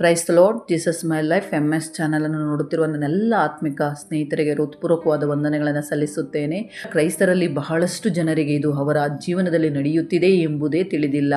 Praise the lord, Jesus my life MS ಚಾನಲನ್ನು ನೋಡುತ್ತಿರುವ ನನ್ನೆಲ್ಲ ಆತ್ಮಿಕ ಸ್ನೇಹಿತರಿಗೆ ಹೃತ್ಪೂರ್ವಕವಾದ ವಂದನೆಗಳನ್ನು ಸಲ್ಲಿಸುತ್ತೇನೆ. ಕ್ರೈಸ್ತರಲ್ಲಿ ಬಹಳಷ್ಟು ಜನರಿಗೆ ಇದು ಅವರ ಜೀವನದಲ್ಲಿ ನಡೆಯುತ್ತಿದೆ ಎಂಬುದೇ ತಿಳಿದಿಲ್ಲ.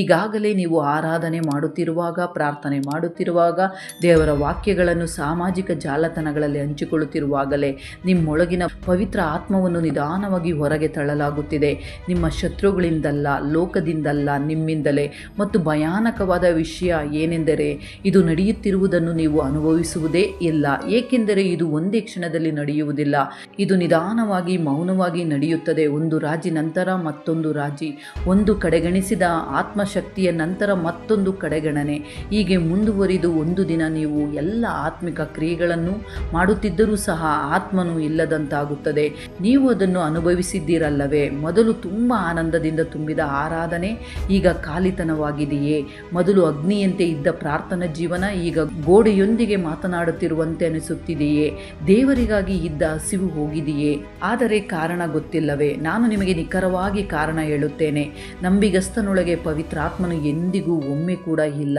ಈಗಾಗಲೇ ನೀವು ಆರಾಧನೆ ಮಾಡುತ್ತಿರುವಾಗ, ಪ್ರಾರ್ಥನೆ ಮಾಡುತ್ತಿರುವಾಗ, ದೇವರ ವಾಕ್ಯಗಳನ್ನು ಸಾಮಾಜಿಕ ಜಾಲತಾಣಗಳಲ್ಲಿ ಹಂಚಿಕೊಳ್ಳುತ್ತಿರುವಾಗಲೇ ನಿಮ್ಮೊಳಗಿನ ಪವಿತ್ರ ಆತ್ಮವನ್ನು ನಿಧಾನವಾಗಿ ಹೊರಗೆ ತಳ್ಳಲಾಗುತ್ತಿದೆ. ನಿಮ್ಮ ಶತ್ರುಗಳಿಂದಲ್ಲ, ಲೋಕದಿಂದಲ್ಲ, ನಿಮ್ಮಿಂದಲೇ. ಮತ್ತು ಭಯಾನಕವಾದ ವಿಷಯ ಏನೆಂದರೆ, ಇದು ನಡೆಯುತ್ತಿರುವುದನ್ನು ನೀವು ಅನುಭವಿಸುವುದೇ ಇಲ್ಲ, ಏಕೆಂದರೆ ಇದು ಒಂದೇ ಕ್ಷಣದಲ್ಲಿ ನಡೆಯುವುದಿಲ್ಲ. ಇದು ನಿಧಾನವಾಗಿ, ಮೌನವಾಗಿ ನಡೆಯುತ್ತದೆ. ಒಂದು ರಾಜಿ ನಂತರ ಮತ್ತೊಂದು ರಾಜಿ, ಒಂದು ಕಡೆಗಣಿಸಿದ ಆತ್ಮಶಕ್ತಿಯ ನಂತರ ಮತ್ತೊಂದು ಕಡೆಗಣನೆ, ಹೀಗೆ ಮುಂದುವರಿದು ಒಂದು ದಿನ ನೀವು ಎಲ್ಲ ಆತ್ಮಿಕ ಕ್ರಿಯೆಗಳನ್ನು ಮಾಡುತ್ತಿದ್ದರೂ ಸಹ ಆತ್ಮನು ಇಲ್ಲದಂತಾಗುತ್ತದೆ. ನೀವು ಅದನ್ನು ಅನುಭವಿಸಿದ್ದೀರಲ್ಲವೇ? ಮೊದಲು ತುಂಬ ಆನಂದದಿಂದ ತುಂಬಿದ ಆರಾಧನೆ ಈಗ ಖಾಲಿತನವಾಗಿದೆಯೇ? ಮೊದಲು ಅಗ್ನಿಯಂತೆ ಇದ್ದ ಪ್ರಾರ್ಥನಾ ಜೀವನ ಈಗ ಗೋಡೆಯೊಂದಿಗೆ ಮಾತನಾಡುತ್ತಿರುವಂತೆ ಅನಿಸುತ್ತಿದೆಯೇ? ದೇವರಿಗಾಗಿ ಇದ್ದ ಹಸಿವು ಹೋಗಿದೆಯೇ? ಆದರೆ ಕಾರಣ ಗೊತ್ತಿಲ್ಲವೇ? ನಾನು ನಿಮಗೆ ನಿಖರವಾಗಿ ಕಾರಣ ಹೇಳುತ್ತೇನೆ. ನಂಬಿಗಸ್ತನೊಳಗೆ ಪವಿತ್ರಾತ್ಮನು ಎಂದಿಗೂ ಒಮ್ಮೆ ಕೂಡ ಇಲ್ಲ,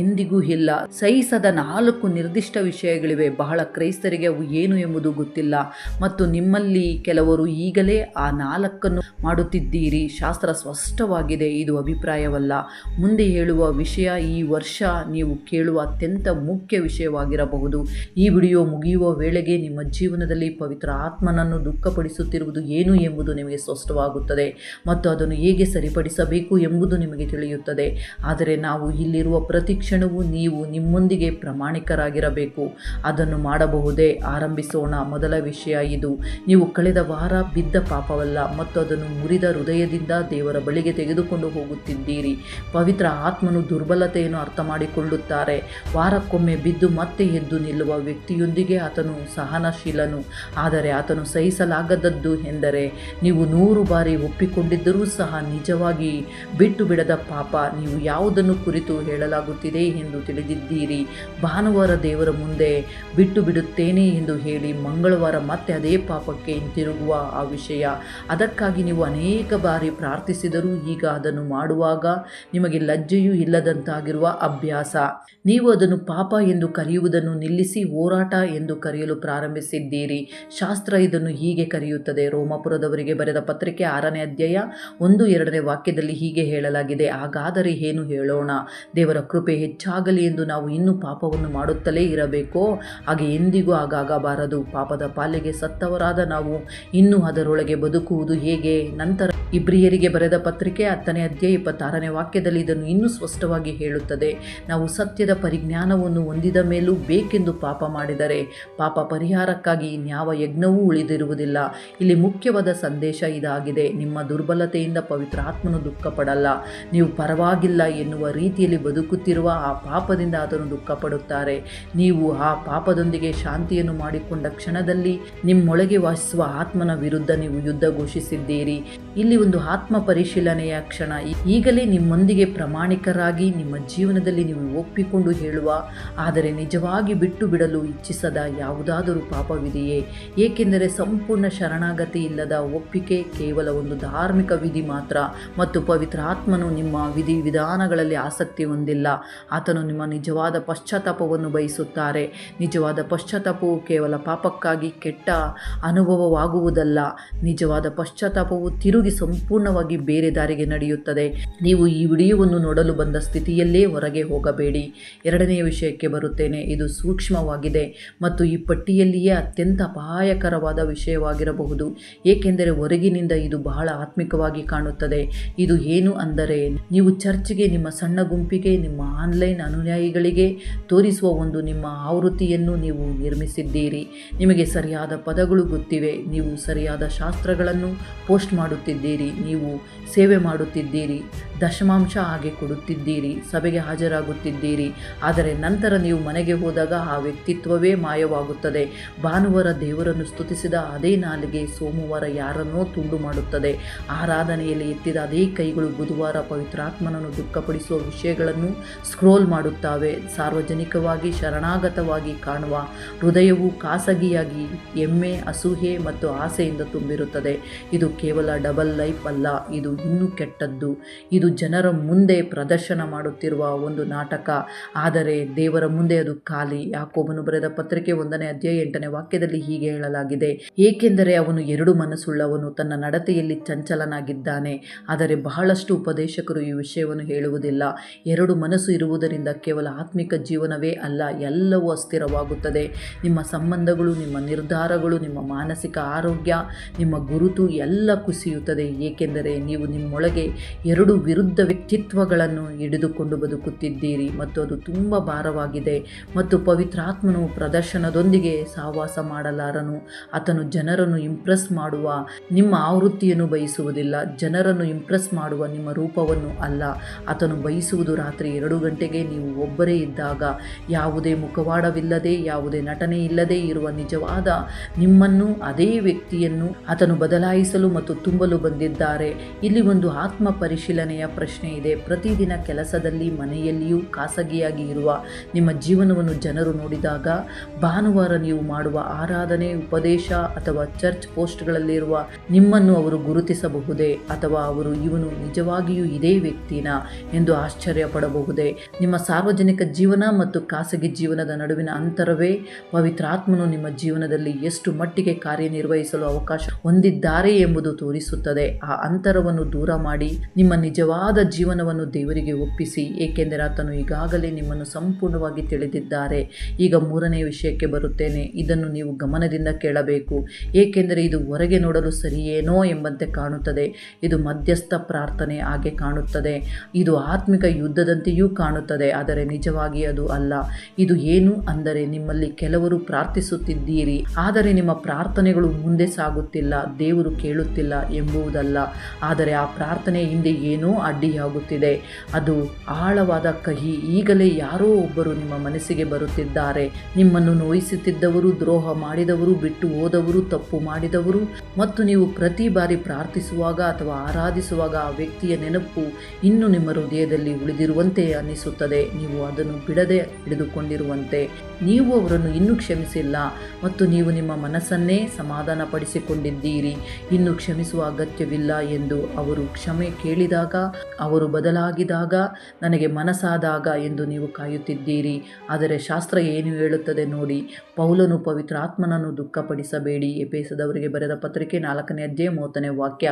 ಎಂದಿಗೂ ಇಲ್ಲ. ಸಹಿಸದ 4 ನಿರ್ದಿಷ್ಟ ವಿಷಯಗಳಿವೆ. ಬಹಳ ಕ್ರೈಸ್ತರಿಗೆ ಅವು ಏನು ಎಂಬುದು ಗೊತ್ತಿಲ್ಲ, ಮತ್ತು ನಿಮ್ಮಲ್ಲಿ ಕೆಲವರು ಈಗಲೇ ಆ 4 ಮಾಡುತ್ತಿದ್ದೀರಿ. ಶಾಸ್ತ್ರ ಸ್ಪಷ್ಟವಾಗಿದೆ, ಇದು ಅಭಿಪ್ರಾಯವಲ್ಲ. ಮುಂದೆ ಹೇಳುವ ವಿಷಯ ಈ ವರ್ಷ ನೀವು ಕೇಳುವ ಅತ್ಯಂತ ಮುಖ್ಯ ವಿಷಯವಾಗಿರಬಹುದು. ಈ ವಿಡಿಯೋ ಮುಗಿಯುವ ವೇಳೆಗೆ ನಿಮ್ಮ ಜೀವನದಲ್ಲಿ ಪವಿತ್ರ ಆತ್ಮನನ್ನು ದುಃಖಪಡಿಸುತ್ತಿರುವುದು ಏನು ಎಂಬುದು ನಿಮಗೆ ಸ್ಪಷ್ಟವಾಗುತ್ತದೆ, ಮತ್ತು ಅದನ್ನು ಹೇಗೆ ಸರಿಪಡಿಸಬೇಕು ಎಂಬುದು ನಿಮಗೆ ತಿಳಿಯುತ್ತದೆ. ಆದರೆ ನಾವು ಇಲ್ಲಿರುವ ಪ್ರತಿ ಕ್ಷಣವೂ ನೀವು ನಿಮ್ಮೊಂದಿಗೆ ಪ್ರಾಮಾಣಿಕರಾಗಿರಬೇಕು. ಅದನ್ನು ಮಾಡಬಹುದೇ? ಆರಂಭಿಸೋಣ. ಮೊದಲ ವಿಷಯ ಇದು: ನೀವು ಕಳೆದ ವಾರ ಬಿದ್ದ ಪಾಪವಲ್ಲ, ಮತ್ತು ಅದನ್ನು ಮುರಿದ ಹೃದಯದಿಂದ ದೇವರ ಬಳಿಗೆ ತೆಗೆದುಕೊಂಡು ಹೋಗುತ್ತಿದ್ದೀರಿ. ಪವಿತ್ರ ಆತ್ಮನು ದುರ್ಬಲತೆಯನ್ನು ಅರ್ಥ ಮಾಡಿಕೊಳ್ಳುತ್ತಾರೆ. ವಾರಕ್ಕೊಮ್ಮೆ ಬಿದ್ದು ಮತ್ತೆ ಎದ್ದು ನಿಲ್ಲುವ ವ್ಯಕ್ತಿಯೊಂದಿಗೆ ಆತನು ಸಹನಶೀಲನು. ಆದರೆ ಆತನು ಸಹಿಸಲಾಗದದ್ದು ಎಂದರೆ, ನೀವು 100 ಬಾರಿ ಒಪ್ಪಿಕೊಂಡಿದ್ದರೂ ಸಹ ನಿಜವಾಗಿ ಬಿಟ್ಟು ಬಿಡದ ಪಾಪ. ನೀವು ಯಾವುದನ್ನು ಕುರಿತು ಹೇಳಲಾಗುತ್ತಿದೆ ಎಂದು ತಿಳಿದಿದ್ದೀರಿ. ಭಾನುವಾರ ದೇವರ ಮುಂದೆ ಬಿಟ್ಟು ಬಿಡುತ್ತೇನೆ ಎಂದು ಹೇಳಿ ಮಂಗಳವಾರ ಮತ್ತೆ ಅದೇ ಪಾಪಕ್ಕೆ ಹಿಂತಿರುಗುವ ಆ ವಿಷಯ. ಅದಕ್ಕಾಗಿ ನೀವು ಅನೇಕ ಬಾರಿ ಪ್ರಾರ್ಥಿಸಿದರೂ ಈಗ ಅದನ್ನು ಮಾಡುವಾಗ ನಿಮಗೆ ಲಜ್ಜೆಯೂ ಇಲ್ಲದಂತಾಗಿರುವ ಅಭ್ಯಾಸ. ನೀವು ಅದನ್ನು ಪಾಪ ಎಂದು ಕರೆಯುವುದನ್ನು ನಿಲ್ಲಿಸಿ ಹೋರಾಟ ಎಂದು ಕರೆಯಲು ಪ್ರಾರಂಭಿಸಿದ್ದೀರಿ. ಶಾಸ್ತ್ರ ಇದನ್ನು ಹೀಗೆ ಕರೆಯುತ್ತದೆ. ರೋಮಾಪುರದವರಿಗೆ ಬರೆದ ಪತ್ರಿಕೆ 6ನೇ ಅಧ್ಯಾಯ 1-2ನೇ ವಾಕ್ಯದಲ್ಲಿ ಹೀಗೆ ಹೇಳಲಾಗಿದೆ: ಹಾಗಾದರೆ ಏನು ಹೇಳೋಣ? ದೇವರ ಕೃಪೆ ಹೆಚ್ಚಾಗಲಿ ಎಂದು ನಾವು ಇನ್ನೂ ಪಾಪವನ್ನು ಮಾಡುತ್ತಲೇ ಇರಬೇಕೋ? ಹಾಗೆ ಎಂದಿಗೂ ಹಾಗಾಗಬಾರದು. ಪಾಪದ ಪಾಲಿಗೆ ಸತ್ತವರಾದ ನಾವು ಇನ್ನೂ ಅದರೊಳಗೆ ಬದುಕುವುದು ಹೇಗೆ? ನಂತರ ಇಬ್ರಿಯರಿಗೆ ಬರೆದ ಪತ್ರಿಕೆ 10ನೇ ಅಧ್ಯಾಯ 26ನೇ ವಾಕ್ಯದಲ್ಲಿ ಇದನ್ನು ಇನ್ನೂ ಸ್ಪಷ್ಟವಾಗಿ ಹೇಳುತ್ತದೆ: ನಾವು ಸತ್ಯದ ಪರಿಜ್ಞಾನವನ್ನು ಹೊಂದಿದ ಮೇಲೂ ಬೇಕೆಂದು ಪಾಪ ಮಾಡಿದರೆ ಪಾಪ ಪರಿಹಾರಕ್ಕಾಗಿ ಇನ್ಯಾವ ಯಜ್ಞವೂ ಉಳಿದಿರುವುದಿಲ್ಲ. ಇಲ್ಲಿ ಮುಖ್ಯವಾದ ಸಂದೇಶ ಇದಾಗಿದೆ: ನಿಮ್ಮ ದುರ್ಬಲತೆಯಿಂದ ಪವಿತ್ರ ಆತ್ಮನು ದುಃಖಪಡಲ್ಲ. ನೀವು ಪರವಾಗಿಲ್ಲ ಎನ್ನುವ ರೀತಿಯಲ್ಲಿ ಬದುಕುತ್ತಿರುವ ಆ ಪಾಪದಿಂದ ಆತನು ದುಃಖಪಡುತ್ತಾರೆ. ನೀವು ಆ ಪಾಪದೊಂದಿಗೆ ಶಾಂತಿಯನ್ನು ಮಾಡಿಕೊಂಡ ಕ್ಷಣದಲ್ಲಿ ನಿಮ್ಮೊಳಗೆ ವಾಸಿಸುವ ಆತ್ಮನ ವಿರುದ್ಧ ನೀವು ಯುದ್ಧ ಘೋಷಿಸಿದ್ದೀರಿ. ಇಲ್ಲಿ ಒಂದು ಆತ್ಮ ಪರಿಶೀಲನೆಯ ಕ್ಷಣ. ಈಗಲೇ ನಿಮ್ಮೊಂದಿಗೆ ಪ್ರಾಮಾಣಿಕರಾಗಿ ನಿಮ್ಮ ಜೀವನದಲ್ಲಿ ನೀವು ಒಪ್ಪಿಕೊಂಡು ಹೇಳುವ, ಆದರೆ ನಿಜವಾಗಿ ಬಿಟ್ಟು ಬಿಡಲು ಇಚ್ಛಿಸದ ಯಾವುದಾದರೂ ಪಾಪವಿದೆಯೇ? ಏಕೆಂದರೆ ಸಂಪೂರ್ಣ ಶರಣಾಗತಿ ಇಲ್ಲದ ಒಪ್ಪಿಗೆ ಕೇವಲ ಒಂದು ಧಾರ್ಮಿಕ ವಿಧಿ ಮಾತ್ರ, ಮತ್ತು ಪವಿತ್ರ ಆತ್ಮನು ನಿಮ್ಮ ವಿಧಿ ವಿಧಾನಗಳಲ್ಲಿ ಆಸಕ್ತಿ ಹೊಂದಿಲ್ಲ. ಆತನು ನಿಮ್ಮ ನಿಜವಾದ ಪಶ್ಚಾತ್ತಾಪವನ್ನು ಬಯಸುತ್ತಾರೆ. ನಿಜವಾದ ಪಶ್ಚಾತ್ತಾಪವು ಕೇವಲ ಪಾಪಕ್ಕಾಗಿ ಕೆಟ್ಟ ಅನುಭವವಾಗುವುದಲ್ಲ. ನಿಜವಾದ ಪಶ್ಚಾತ್ತಾಪವು ತಿರುಗಿ ಸಂಪೂರ್ಣವಾಗಿ ಬೇರೆ ದಾರಿಗೆ ನಡೆಯುತ್ತದೆ. ನೀವು ಈ ವಿಡಿಯೋವನ್ನು ನೋಡಲು ಬಂದ ಸ್ಥಿತಿಯಲ್ಲೇ ಹೊರಗೆ ಹೋಗಬೇಡಿ. 2ನೆಯ ವಿಷಯಕ್ಕೆ ಬರುತ್ತೇನೆ. ಇದು ಸೂಕ್ಷ್ಮವಾಗಿದೆ ಮತ್ತು ಈ ಪಟ್ಟಿಯಲ್ಲಿಯೇ ಅತ್ಯಂತ ಅಪಾಯಕರವಾದ ವಿಷಯವಾಗಿರಬಹುದು, ಏಕೆಂದರೆ ಹೊರಗಿನಿಂದ ಇದು ಬಹಳ ಆತ್ಮಿಕವಾಗಿ ಕಾಣುತ್ತದೆ. ಇದು ಏನು ಅಂದರೆ, ನೀವು ಚರ್ಚ್ಗೆ, ನಿಮ್ಮ ಸಣ್ಣ ಗುಂಪಿಗೆ, ನಿಮ್ಮ ಆನ್ಲೈನ್ ಅನುಯಾಯಿಗಳಿಗೆ ತೋರಿಸುವ ಒಂದು ನಿಮ್ಮ ಆವೃತ್ತಿಯನ್ನು ನೀವು ನಿರ್ಮಿಸಿದ್ದೀರಿ. ನಿಮಗೆ ಸರಿಯಾದ ಪದಗಳು ಗೊತ್ತಿವೆ, ನೀವು ಸರಿಯಾದ ಶಾಸ್ತ್ರಗಳನ್ನು ಪೋಸ್ಟ್ ಮಾಡುತ್ತಿದ್ದೀರಿ, ನೀವು ಸೇವೆ ಮಾಡುತ್ತಿದ್ದೀರಿ, ದಶಮಾಂಶ ಹಾಗೆ ಕೊಡುತ್ತಿದ್ದೀರಿ, ಸಭೆಗೆ ಹಾಜರಾಗುತ್ತಿದ್ದೀರಿ. ಆದರೆ ನಂತರ ನೀವು ಮನೆಗೆ ಹೋದಾಗ ಆ ವ್ಯಕ್ತಿತ್ವವೇ ಮಾಯವಾಗುತ್ತದೆ. ಭಾನುವಾರ ದೇವರನ್ನು ಸ್ತುತಿಸಿದ ಅದೇ ನಾಲಿಗೆ ಸೋಮವಾರ ಯಾರನ್ನೋ ತುಂಡು ಮಾಡುತ್ತದೆ. ಆರಾಧನೆಯಲ್ಲಿ ಎತ್ತಿದ ಅದೇ ಕೈಗಳು ಬುಧವಾರ ಪವಿತ್ರಾತ್ಮನನ್ನು ದುಃಖಪಡಿಸುವ ವಿಷಯಗಳನ್ನು ಸ್ಕ್ರೋಲ್ ಮಾಡುತ್ತವೆ. ಸಾರ್ವಜನಿಕವಾಗಿ ಶರಣಾಗತವಾಗಿ ಕಾಣುವ ಹೃದಯವು ಖಾಸಗಿಯಾಗಿ ಹೆಮ್ಮೆ, ಅಸೂಯೆ ಮತ್ತು ಆಸೆಯಿಂದ ತುಂಬಿರುತ್ತದೆ. ಇದು ಕೇವಲ ಡಬಲ್ ಲೈಫ್ ಅಲ್ಲ, ಇದು ಇನ್ನೂ ಕೆಟ್ಟದ್ದು. ಇದು ಜನರ ಮುಂದೆ ಪ್ರದರ್ಶನ ಮಾಡುತ್ತಿರುವ ಒಂದು ನಾಟಕ, ಆದರೆ ದೇವರ ಮುಂದೆ ಅದು ಖಾಲಿ. ಯಾಕೋಬನು ಬರೆದ ಪತ್ರಿಕೆ 1ನೇ ಅಧ್ಯಾಯ 8ನೇ ವಾಕ್ಯದಲ್ಲಿ ಹೀಗೆ ಹೇಳಲಾಗಿದೆ, ಏಕೆಂದರೆ ಅವನು ಎರಡು ಮನಸ್ಸುಳ್ಳವನು, ತನ್ನ ನಡತೆಯಲ್ಲಿ ಚಂಚಲನಾಗಿದ್ದಾನೆ. ಆದರೆ ಬಹಳಷ್ಟು ಉಪದೇಶಕರು ಈ ವಿಷಯವನ್ನು ಹೇಳುವುದಿಲ್ಲ. ಎರಡು ಮನಸ್ಸು ಇರುವುದರಿಂದ ಕೇವಲ ಆತ್ಮಿಕ ಜೀವನವೇ ಅಲ್ಲ, ಎಲ್ಲವೂ ಅಸ್ಥಿರವಾಗುತ್ತದೆ. ನಿಮ್ಮ ಸಂಬಂಧಗಳು, ನಿಮ್ಮ ನಿರ್ಧಾರಗಳು, ನಿಮ್ಮ ಮಾನಸಿಕ ಆರೋಗ್ಯ, ನಿಮ್ಮ ಗುರುತು ಎಲ್ಲ ಕುಸಿಯುತ್ತದೆ. ಏಕೆಂದರೆ ನೀವು ನಿಮ್ಮೊಳಗೆ ಎರಡು ವಿರುದ್ಧ ವ್ಯಕ್ತಿತ್ವಗಳನ್ನು ಹಿಡಿದುಕೊಂಡು ಬದುಕುತ್ತಿದ್ದೀರಿ ಮತ್ತು ಅದು ತುಂಬ ಭಾರವಾಗಿದೆ. ಮತ್ತು ಪವಿತ್ರಾತ್ಮನು ಪ್ರದರ್ಶನದೊಂದಿಗೆ ಸಹವಾಸ ಮಾಡಲಾರನು. ಆತನು ಜನರನ್ನು ಇಂಪ್ರೆಸ್ ಮಾಡುವ ನಿಮ್ಮ ಆವೃತ್ತಿಯನ್ನು ಬಯಸುವುದಿಲ್ಲ, ಜನರನ್ನು ಇಂಪ್ರೆಸ್ ಮಾಡುವ ನಿಮ್ಮ ರೂಪವನ್ನು ಅಲ್ಲ. ಆತನು ಬಯಸುವುದು ರಾತ್ರಿ 2 ಗಂಟೆಗೆ ನೀವು ಒಬ್ಬರೇ ಇದ್ದಾಗ, ಯಾವುದೇ ಮುಖವಾಡವಿಲ್ಲದೆ, ಯಾವುದೇ ನಟನೆ ಇಲ್ಲದೆ ಇರುವ ನಿಜವಾದ ನಿಮ್ಮನ್ನು, ಅದೇ ವ್ಯಕ್ತಿಯನ್ನು ಆತನು ಬದಲಾಯಿಸಲು ಮತ್ತು ತುಂಬಲು ಬಂದಿದ್ದಾರೆ. ಇಲ್ಲಿ ಒಂದು ಆತ್ಮ ಪರಿಶೀಲನೆಯ ಪ್ರಶ್ನೆ ಇದೆ. ಪ್ರತಿದಿನ ಕೆಲಸದಲ್ಲಿ, ಮನೆಯಲ್ಲಿಯೂ ಖಾಸಗಿಯಾಗಿ ಇರುವ ನಿಮ್ಮ ಜೀವನವನ್ನು ಜನರು ನೋಡಿದಾಗ, ಭಾನುವಾರ ನೀವು ಮಾಡುವ ಆರಾಧನೆ, ಉಪದೇಶ ಅಥವಾ ಚರ್ಚ್ ಪೋಸ್ಟ್ಗಳಲ್ಲಿರುವ ನಿಮ್ಮನ್ನು ಅವರು ಗುರುತಿಸಬಹುದೇ? ಅಥವಾ ಅವರು ಇವನು ನಿಜವಾಗಿಯೂ ಇದೇ ವ್ಯಕ್ತಿನ ಎಂದು ಆಶ್ಚರ್ಯ ಪಡಬಹುದೇ? ನಿಮ್ಮ ಸಾರ್ವಜನಿಕ ಜೀವನ ಮತ್ತು ಖಾಸಗಿ ಜೀವನದ ನಡುವಿನ ಅಂತರವೇ ಪವಿತ್ರಾತ್ಮನು ನಿಮ್ಮ ಜೀವನದಲ್ಲಿ ಎಷ್ಟು ಮಟ್ಟಿಗೆ ಕಾರ್ಯನಿರ್ವಹಿಸಲು ಅವಕಾಶ ಹೊಂದಿದ್ದಾರೆ ಎಂಬುದು ತೋರಿಸುತ್ತದೆ. ಆ ಅಂತರವನ್ನು ದೂರ ಮಾಡಿ ನಿಮ್ಮ ನಿಜವಾದ ಜೀವನವನ್ನು ದೇವರಿಗೆ ಒಪ್ಪಿಸಿ, ಏಕೆಂದರೆ ಆತನು ಈಗಾಗಲೇ ನಿಮ್ಮನ್ನು ಸಂಪೂರ್ಣವಾಗಿ ತಿಳಿದಿದ್ದಾರೆ. ಈಗ 3ನೇ ವಿಷಯಕ್ಕೆ ಬರುತ್ತೇನೆ. ಇದನ್ನು ನೀವು ಗಮನದಿಂದ ಕೇಳಬೇಕು, ಏಕೆಂದರೆ ಇದು ಹೊರಗೆ ನೋಡಲು ಸರಿಯೇನೋ ಎಂಬಂತೆ ಕಾಣುತ್ತದೆ. ಇದು ಮಧ್ಯಸ್ಥ ಪ್ರಾರ್ಥನೆ ಹಾಗೆ ಕಾಣುತ್ತದೆ, ಇದು ಆತ್ಮಿಕ ಯುದ್ಧದಂತೆಯೂ ಕಾಣುತ್ತದೆ, ಆದರೆ ನಿಜವಾಗಿ ಅದು ಅಲ್ಲ. ಇದು ಏನು ಅಂದರೆ, ನಿಮ್ಮಲ್ಲಿ ಕೆಲವರು ಪ್ರಾರ್ಥಿಸುತ್ತಿದ್ದೀರಿ, ಆದರೆ ನಿಮ್ಮ ಪ್ರಾರ್ಥನೆಗಳು ಮುಂದೆ ಸಾಗುತ್ತಿಲ್ಲ, ದೇವರು ಕೇಳುತ್ತಿಲ್ಲ ಎಂಬುದಲ್ಲ. ಆದರೆ ಆ ಪ್ರಾರ್ಥನೆ ಹಿಂದೆ ಏನೋ ಅಡ್ಡಿಯಾಗುತ್ತಿದೆ. ಅದು ಆಳವಾದ ಕಹಿ. ಈಗಲೇ ಯಾರೋ ಒಬ್ಬರು ನಿಮ್ಮ ಮನಸ್ಸಿಗೆ ಬರುತ್ತಿದ್ದಾರೆ. ನಿಮ್ಮನ್ನು ನೋಯಿಸುತ್ತಿದ್ದವರು, ದ್ರೋಹ ಮಾಡಿದವರು, ಬಿಟ್ಟು ಹೋದವರು, ತಪ್ಪು ಮಾಡಿದವರು. ಮತ್ತು ನೀವು ಪ್ರತಿ ಬಾರಿ ಪ್ರಾರ್ಥಿಸುವಾಗ ಅಥವಾ ಆರಾಧಿಸುವಾಗ ಆ ವ್ಯಕ್ತಿಯ ನೆನಪು ಇನ್ನೂ ನಿಮ್ಮ ಹೃದಯದಲ್ಲಿ ಉಳಿದಿರುವಂತೆ ಅನ್ನಿಸುತ್ತದೆ. ನೀವು ಅದನ್ನು ಬಿಡದೆ ಹಿಡಿದುಕೊಂಡಿರುವಂತೆ. ನೀವು ಅವರನ್ನು ಇನ್ನೂ ಕ್ಷಮಿಸಿಲ್ಲ ಮತ್ತು ನೀವು ನಿಮ್ಮ ಮನಸ್ಸನ್ನೇ ಸಮಾಧಾನಪಡಿಸಿಕೊಂಡಿದ್ದೀರಿ. ಇನ್ನು ಕ್ಷಮಿಸುವ ಅಗತ್ಯವಿಲ್ಲ ಎಂದು. ಅವರು ಕ್ಷಮೆ ಕೇಳಿದಾಗ, ಅವರು ಬದಲಾಗಿದಾಗ, ನನಗೆ ಮನಸ್ಸಾದಾಗ ಎಂದು ನೀವು ಕಾಯುತ್ತಿದ್ದೀರಿ. ಆದರೆ ಶಾಸ್ತ್ರ ಏನು ಹೇಳುತ್ತದೆ ನೋಡಿ. ಪೌಲನು ಪವಿತ್ರಾತ್ಮನನ್ನು ದುಃಖಪಡಿಸಬೇಡಿ, ಎಫೆಸದವರಿಗೆ ಬರೆದ ಪತ್ರಿಕೆ 4ನೇ ಅಧ್ಯಾಯ 30ನೇ ವಾಕ್ಯ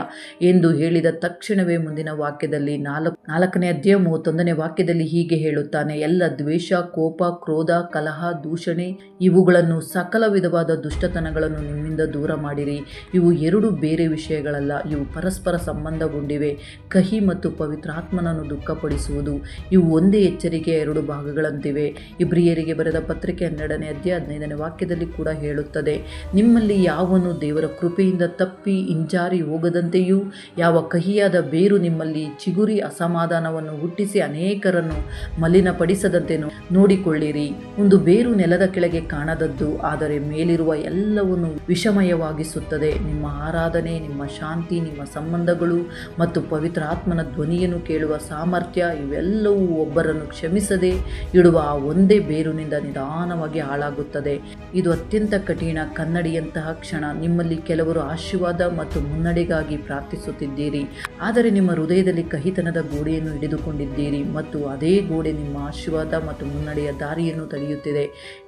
ಎಂದು ಹೇಳಿದ ತಕ್ಷಣವೇ ಮುಂದಿನ ವಾಕ್ಯದಲ್ಲಿ 4ನೇ ಅಧ್ಯಾಯ 31ನೇ ವಾಕ್ಯದಲ್ಲಿ ಹೀಗೆ ಹೇಳುತ್ತಾನೆ, ಎಲ್ಲ ದ್ವೇಷ, ಕೋಪ, ಕ್ರೋಧ, ಕಲಹ, ದೂಷಣೆ ಇವುಗಳನ್ನು, ಸಕಲ ವಿಧವಾದ ದುಷ್ಟತನಗಳನ್ನು ನಿಮ್ಮಿಂದ ದೂರ ಮಾಡಿರಿ. ಇವು ಎರಡು ಬೇರೆ ವಿಷಯಗಳಲ್ಲ, ಇವು ಪರಸ್ಪರ ಸಂಬಂಧಗೊಂಡಿವೆ. ಕಹಿ ಮತ್ತು ಪವಿತ್ರಾತ್ಮನನ್ನು ದುಃಖಪಡಿಸುವುದು ಇವು ಒಂದೇ ಎಚ್ಚರಿಕೆಯ 2 ಭಾಗಗಳಂತಿವೆ. ಇಬ್ರಿಯರಿಗೆ ಬರೆದ ಪತ್ರಿಕೆ 12ನೇ ಅಧ್ಯಾಯ 15ನೇ ವಾಕ್ಯದಲ್ಲಿ ಕೂಡ ಹೇಳುತ್ತದೆ, ನಿಮ್ಮಲ್ಲಿ ಯಾವನು ದೇವರ ಕೃಪೆಯಿಂದ ತಪ್ಪಿ ಹಿಂಜಾರಿ ಹೋಗದಂತೆಯೂ, ಯಾವ ಕಹಿಯಾದ ಬೇರು ನಿಮ್ಮಲ್ಲಿ ಚಿಗುರಿ ಅಸಮಾಧಾನವನ್ನು ಹುಟ್ಟಿಸಿ ಅನೇಕರನ್ನು ಮಲಿನಪಡಿಸದಂತೆ ನೋಡಿಕೊಳ್ಳಿರಿ. ಒಂದು ಬೇರು ನೆಲದ ಕೆಳಗೆ ಕಾಣದದ್ದು, ಆದರೆ ಮೇಲಿರುವ ಎಲ್ಲವನ್ನು ವಿಷಮಯವಾಗಿಸುತ್ತದೆ. ನಿಮ್ಮ ಆರಾಧನೆ, ನಿಮ್ಮ ಶಾಂತಿ, ನಿಮ್ಮ ಸಂಬಂಧಗಳು ಮತ್ತು ಪವಿತ್ರ ಆತ್ಮನ ಧ್ವನಿಯನ್ನು ಕೇಳುವ ಸಾಮರ್ಥ್ಯ ಇವೆಲ್ಲವೂ ಒಬ್ಬರನ್ನು ಕ್ಷಮಿಸದೆ ಇಡುವ ಆ ಒಂದೇ ಬೇರುನಿಂದ ನಿಧಾನವಾಗಿ ಹಾಳಾಗುತ್ತದೆ. ಇದು ಅತ್ಯಂತ ಕಠಿಣ ಕನ್ನಡಿಯಂತಹ ಕ್ಷಣ. ನಿಮ್ಮಲ್ಲಿ ಕೆಲವರು ಆಶೀರ್ವಾದ ಮತ್ತು ಮುನ್ನಡೆಗಾಗಿ ಪ್ರಾರ್ಥಿಸುತ್ತಿದ್ದೀರಿ, ಆದರೆ ನಿಮ್ಮ ಹೃದಯದಲ್ಲಿ ಕಹಿತನದ ಗೋಡೆಯನ್ನು ಹಿಡಿದುಕೊಂಡಿದ್ದೀರಿ ಮತ್ತು ಅದೇ ಗೋಡೆ ನಿಮ್ಮ ಆಶೀರ್ವಾದ ಮತ್ತು ಮುನ್ನಡೆಯ ದಾರಿಯನ್ನು ತಡೆಯುತ್ತಿದೆ.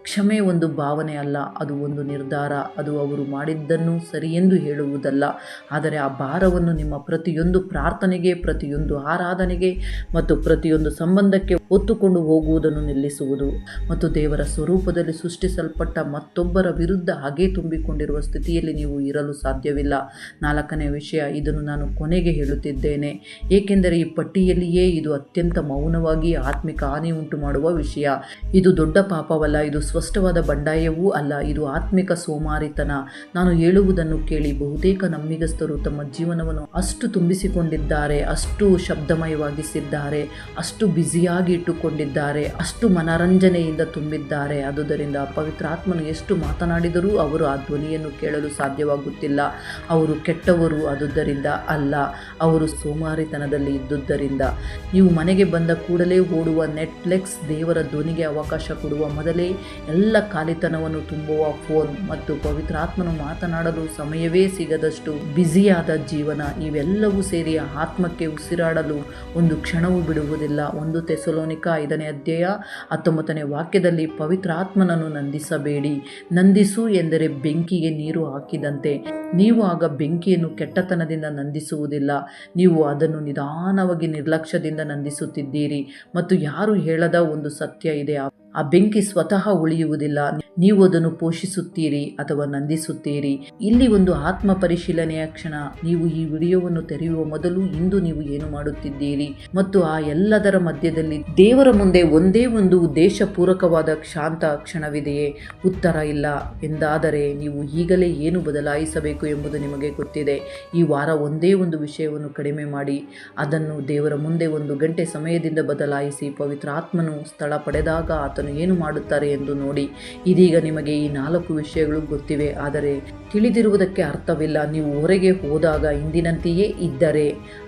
ಕ್ಷಮೆ ಒಂದು ಭಾವನೆ ಅಲ್ಲ, ಅದು ಒಂದು ನಿರ್ಧಾರ. ಅದು ಅವರು ಮಾಡಿದ್ದನ್ನು ಸರಿಯೆಂದು ಹೇಳುವುದಲ್ಲ, ಆದರೆ ಆ ಭಾರವನ್ನು ನಿಮ್ಮ ಪ್ರತಿಯೊಂದು ಪ್ರಾರ್ಥನೆಗೆ, ಪ್ರತಿಯೊಂದು ಆರಾಧನೆಗೆ ಮತ್ತು ಪ್ರತಿಯೊಂದು ಸಂಬಂಧಕ್ಕೆ ಹೊತ್ತುಕೊಂಡು ಹೋಗುವುದನ್ನು ನಿಲ್ಲಿಸುವುದು. ಮತ್ತು ದೇವರ ಸ್ವರೂಪದಲ್ಲಿ ಸೃಷ್ಟಿಸಲ್ಪಟ್ಟ ಮತ್ತೊಬ್ಬರ ವಿರುದ್ಧ ಹಾಗೆ ತುಂಬಿಕೊಂಡಿರುವ ಸ್ಥಿತಿಯಲ್ಲಿ ನೀವು ಇರಲು ಸಾಧ್ಯವಿಲ್ಲ. 4ನೇ ವಿಷಯ, ಇದನ್ನು ನಾನು ಕೊನೆಗೆ ಹೇಳುತ್ತಿದ್ದೇನೆ, ಏಕೆಂದರೆ ಈ ಪಟ್ಟಿಯಲ್ಲಿಯೇ ಇದು ಅತ್ಯಂತ ಮೌನವಾಗಿ ಆತ್ಮಿಕ ಹಾನಿ ಉಂಟು ಮಾಡುವ ವಿಷಯ. ಇದು ದೊಡ್ಡ ಪಾಪವಲ್ಲ, ಇದು ಸ್ಪಷ್ಟವಾದ ಬಂಡಾಯವೂ ಅಲ್ಲ, ಇದು ಆತ್ಮಿಕ ಸೋಮಾರಿತನ. ನಾನು ಹೇಳುವುದನ್ನು ಕೇಳಿ. ಬಹುತೇಕ ನಂಬಿಗಸ್ತರು ತಮ್ಮ ಜೀವನವನ್ನು ಅಷ್ಟು ತುಂಬಿಸಿಕೊಂಡಿದ್ದಾರೆ, ಅಷ್ಟು ಶಬ್ದಮಯವಾಗಿಸಿದ್ದಾರೆ, ಅಷ್ಟು ಬ್ಯುಸಿಯಾಗಿ ಇಟ್ಟುಕೊಂಡಿದ್ದಾರೆ, ಅಷ್ಟು ಮನರಂಜನೆಯಿಂದ ತುಂಬಿದ್ದಾರೆ. ಆದುದರಿಂದ ಪವಿತ್ರಾತ್ಮನು ಎಷ್ಟು ಮಾತನಾಡಿದರೂ ಅವರು ಆ ಧ್ವನಿಯನ್ನು ಕೇಳಲು ಸಾಧ್ಯವಾಗುತ್ತಿಲ್ಲ. ಅವರು ಕೆಟ್ಟವರು ಆದುದರಿಂದ ಅಲ್ಲ, ಅವರು ಸೋಮಾರಿತನದಲ್ಲಿ ಇದ್ದುದರಿಂದ. ನೀವು ಮನೆಗೆ ಬಂದ ಕೂಡಲೇ ಓಡುವ ನೆಟ್ಫ್ಲಿಕ್ಸ್, ದೇವರ ಧ್ವನಿಗೆ ಅವಕಾಶ ಕೊಡುವ ಮೊದಲೇ ಎಲ್ಲ ಖಾಲಿತನವನ್ನು ತುಂಬುವ ಫೋನ್ ಮತ್ತು ಪವಿತ್ರಾತ್ಮನು ಮಾತನಾಡಲು ಸಮಯವೇ ಸಿಗದಷ್ಟು ಬ್ಯುಸಿಯಾದ ಜೀವನ, ಇವೆಲ್ಲವೂ ಸೇರಿ ಆತ್ಮಕ್ಕೆ ಉಸಿರಾಡಲು ಒಂದು ಕ್ಷಣವೂ ಬಿಡುವುದಿಲ್ಲ. 1 ಥೆಸಲೋನಿಕ 5ನೇ ಅಧ್ಯಾಯ 19ನೇ ವಾಕ್ಯದಲ್ಲಿ ಪವಿತ್ರಾತ್ಮನನ್ನು ನಂದಿಸಬೇಡಿ. ನಂದಿಸು ಎಂದರೆ ಬೆಂಕಿಗೆ ನೀರು ಹಾಕಿದಂತೆ. ನೀವು ಆಗ ಬೆಂಕಿಯನ್ನು ಕೆಟ್ಟತನದಿಂದ ನಂದಿಸುವುದಿಲ್ಲ, ನೀವು ಅದನ್ನು ನಿಧಾನವಾಗಿ ನಿರ್ಲಕ್ಷ್ಯದಿಂದ ನಂದಿಸುತ್ತಿದ್ದೀರಿ. ಮತ್ತು ಯಾರು ಹೇಳದ ಒಂದು ಸತ್ಯ ಇದೆ, ಆ ಬೆಂಕಿ ಸ್ವತಃ ಉಳಿಯುವುದಿಲ್ಲ, ನೀವು ಅದನ್ನು ಪೋಷಿಸುತ್ತೀರಿ ಅಥವಾ ನಂದಿಸುತ್ತೀರಿ. ಇಲ್ಲಿ ಒಂದು ಆತ್ಮ ಪರಿಶೀಲನೆಯ ಕ್ಷಣ. ನೀವು ಈ ವಿಡಿಯೋವನ್ನು ತೆರೆಯುವ ಮೊದಲು ಇಂದು ನೀವು ಏನು ಮಾಡುತ್ತಿದ್ದೀರಿ ಮತ್ತು ಆ ಎಲ್ಲದರ ಮಧ್ಯದಲ್ಲಿ ದೇವರ ಮುಂದೆ ಒಂದೇ ಒಂದು ಉದ್ದೇಶಪೂರ್ವಕವಾದ ಶಾಂತ ಕ್ಷಣವಿದೆಯೇ? ಉತ್ತರ ಇಲ್ಲ ಎಂದಾದರೆ ನೀವು ಈಗಲೇ ಏನು ಬದಲಾಯಿಸಬೇಕು ಎಂಬುದು ನಿಮಗೆ ಗೊತ್ತಿದೆ. ಈ ವಾರ ಒಂದೇ ಒಂದು ವಿಷಯವನ್ನು ಕಡಿಮೆ ಮಾಡಿ ಅದನ್ನು ದೇವರ ಮುಂದೆ 1 ಗಂಟೆ ಸಮಯದಿಂದ ಬದಲಾಯಿಸಿ. ಪವಿತ್ರಾತ್ಮನು ಸ್ಥಳ ಪಡೆದಾಗ ಆತನು ಏನು ಮಾಡುತ್ತಾರೆ ಎಂದು ನೋಡಿ. ಇದೀಗ ನಿಮಗೆ ಈ 4 ವಿಷಯಗಳು ಗೊತ್ತಿವೆ, ಆದರೆ ತಿಳಿದಿರುವುದಕ್ಕೆ ಅರ್ಥವಿಲ್ಲ. ನೀವು ಹೊರಗೆ ಹೋದಾಗ ಇಂದಿನಂತೆಯೇ ಇದ್ದರೆ.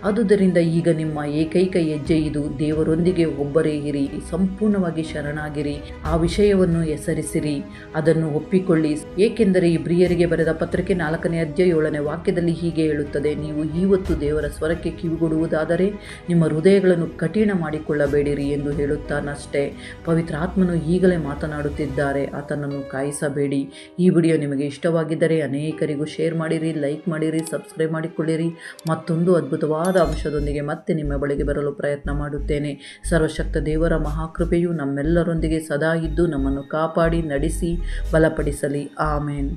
ಆದುದರಿಂದ ಈಗ ನಿಮ್ಮ ಏಕೈಕ ಹೆಜ್ಜೆ ಇದು. ದೇವರೊಂದಿಗೆ ಒಬ್ಬರೇ ಇರಿ, ಸಂಪೂರ್ಣವಾಗಿ ಶರಣಾಗಿರಿ, ಆ ವಿಷಯವನ್ನು ಹೆಸರಿಸಿರಿ, ಅದನ್ನು ಒಪ್ಪಿಕೊಳ್ಳಿ. ಏಕೆಂದರೆ ಇಬ್ರಿಯರಿಗೆ ಬರೆದ ಪತ್ರಿಕೆ 4ನೇ ಅಧ್ಯಾಯ 7ನೇ ವಾಕ್ಯದಲ್ಲಿ ಹೀಗೆ ಹೇಳುತ್ತದೆ, ನೀವು ಇವತ್ತು ದೇವರ ಸ್ವರಕ್ಕೆ ಕಿವಿಗೊಡುವುದಾದರೆ ನಿಮ್ಮ ಹೃದಯಗಳನ್ನು ಕಠಿಣ ಮಾಡಿಕೊಳ್ಳಬೇಡಿರಿ ಎಂದು ಹೇಳುತ್ತಾನಷ್ಟೇ. ಪವಿತ್ರಾತ್ಮನು ಈಗಲೇ ಮಾತನಾಡುತ್ತಿದ್ದಾರೆ, ಆತನನ್ನು ಕಾಯಿಸಬೇಡಿ. ಈ ವಿಡಿಯೋ ನಿಮಗೆ ಇಷ್ಟವಾಗಿದ್ದರೆ ಅನೇಕರಿಗೂ ಶೇರ್ ಮಾಡಿರಿ, ಲೈಕ್ ಮಾಡಿರಿ, ಸಬ್ಸ್ಕ್ರೈಬ್ ಮಾಡಿಕೊಳ್ಳಿರಿ. ಮತ್ತೊಂದು ಅದ್ಭುತವಾದ ಅಂಶದೊಂದಿಗೆ ಮತ್ತೆ ನಿಮ್ಮ ಬಳಿಗೆ ಬರಲು ಪ್ರಯತ್ನ ಮಾಡುತ್ತೇನೆ. ಸರ್ವಶಕ್ತ ದೇವರ ಮಹಾಕೃಪೆಯು ನಮ್ಮೆಲ್ಲರೊಂದಿಗೆ ಸದಾ ಇದ್ದು ನಮ್ಮನ್ನು ಕಾಪಾಡಿ ನಡೆಸಿ ಬಲಪಡಿಸಲಿ. ಆಮೇನ್.